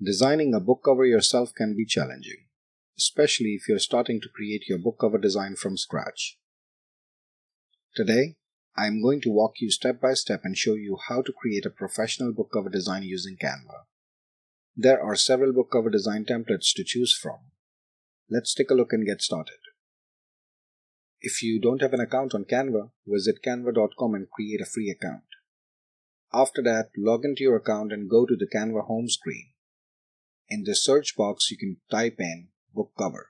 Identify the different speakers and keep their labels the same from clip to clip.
Speaker 1: Designing a book cover yourself can be challenging, especially if you're starting to create your book cover design from scratch. Today, I am going to walk you step by step and show you how to create a professional book cover design using Canva. There are several book cover design templates to choose from. Let's take a look and get started. If you don't have an account on Canva, visit canva.com and create a free account. After that, log into your account and go to the Canva home screen. In the search box, you can type in book cover,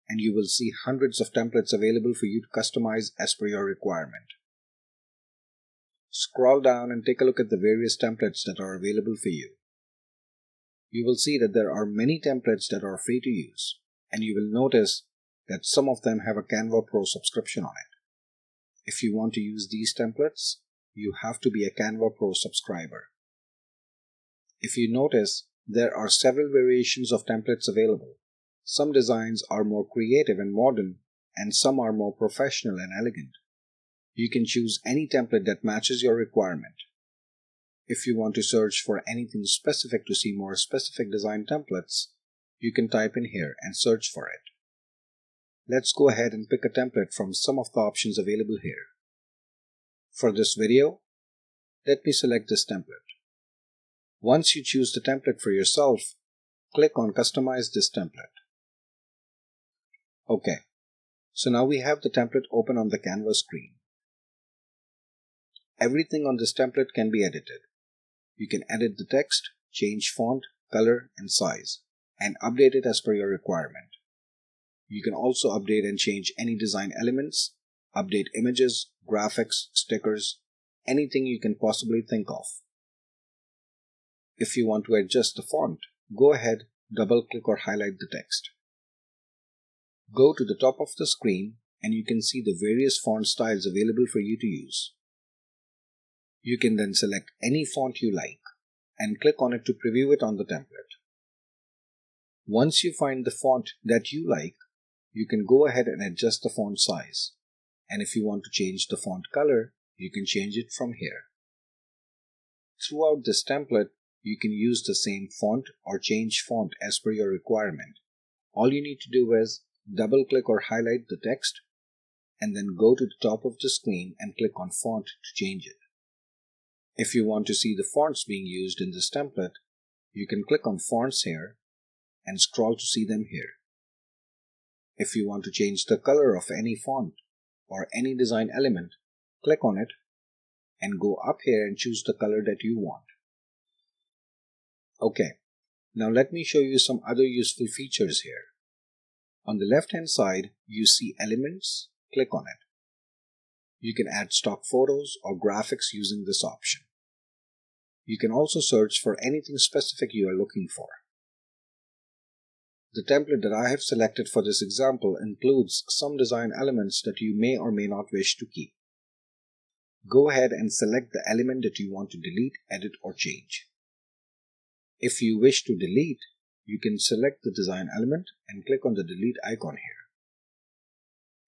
Speaker 1: and you will see hundreds of templates available for you to customize as per your requirement. Scroll down and take a look at the various templates that are available for you. You will see that there are many templates that are free to use, and you will notice that some of them have a Canva Pro subscription on it. If you want to use these templates, you have to be a Canva Pro subscriber. If you notice, there are several variations of templates available. Some designs are more creative and modern, and some are more professional and elegant. You can choose any template that matches your requirement. If you want to search for anything specific to see more specific design templates, you can type in here and search for it. Let's go ahead and pick a template from some of the options available here. For this video, let me select this template. Once you choose the template for yourself, click on Customize this template. Okay, so now we have the template open on the Canva screen. Everything on this template can be edited. You can edit the text, change font, color, and size, and update it as per your requirement. You can also update and change any design elements, update images, graphics, stickers, anything you can possibly think of. If you want to adjust the font, go ahead, double-click or highlight the text. Go to the top of the screen and you can see the various font styles available for you to use. You can then select any font you like and click on it to preview it on the template. Once you find the font that you like, you can go ahead and adjust the font size. And if you want to change the font color, you can change it from here. Throughout this template, you can use the same font or change font as per your requirement. All you need to do is double-click or highlight the text and then go to the top of the screen and click on Font to change it. If you want to see the fonts being used in this template, you can click on Fonts here and scroll to see them here. If you want to change the color of any font or any design element, click on it and go up here and choose the color that you want. Okay, now let me show you some other useful features here. On the left hand side, you see Elements. Click on it. You can add stock photos or graphics using this option. You can also search for anything specific you are looking for. The template that I have selected for this example includes some design elements that you may or may not wish to keep. Go ahead and select the element that you want to delete, edit, or change. If you wish to delete, you can select the design element and click on the delete icon here.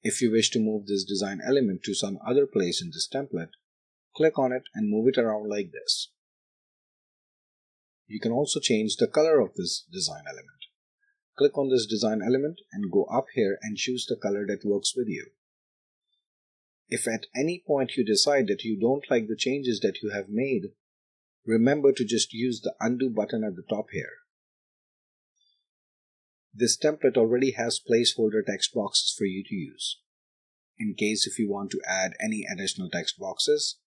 Speaker 1: If you wish to move this design element to some other place in this template, click on it and move it around like this. You can also change the color of this design element. Click on this design element and go up here and choose the color that works with you. If at any point you decide that you don't like the changes that you have made, remember to just use the undo button at the top here. This template already has placeholder text boxes for you to use. In case if you want to add any additional text boxes,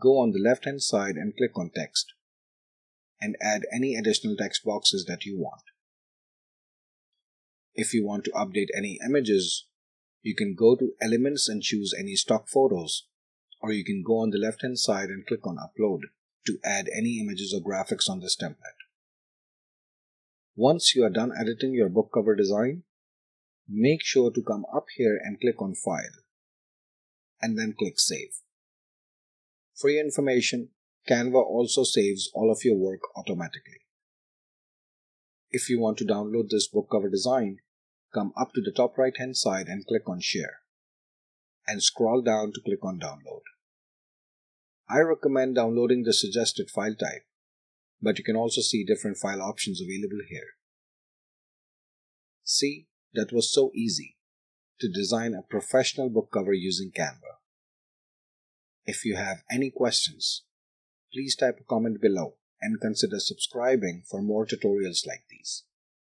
Speaker 1: go on the left hand side and click on Text and add any additional text boxes that you want. If you want to update any images, you can go to Elements and choose any stock photos, or you can go on the left hand side and click on Upload to add any images or graphics on this template. Once you are done editing your book cover design, make sure to come up here and click on File, and then click Save. For your information, Canva also saves all of your work automatically. If you want to download this book cover design, come up to the top right hand side and click on Share, and scroll down to click on Download. I recommend downloading the suggested file type. but you can also see different file options available here. See, that was so easy to design a professional book cover using Canva. If you have any questions, please type a comment below and consider subscribing for more tutorials like these.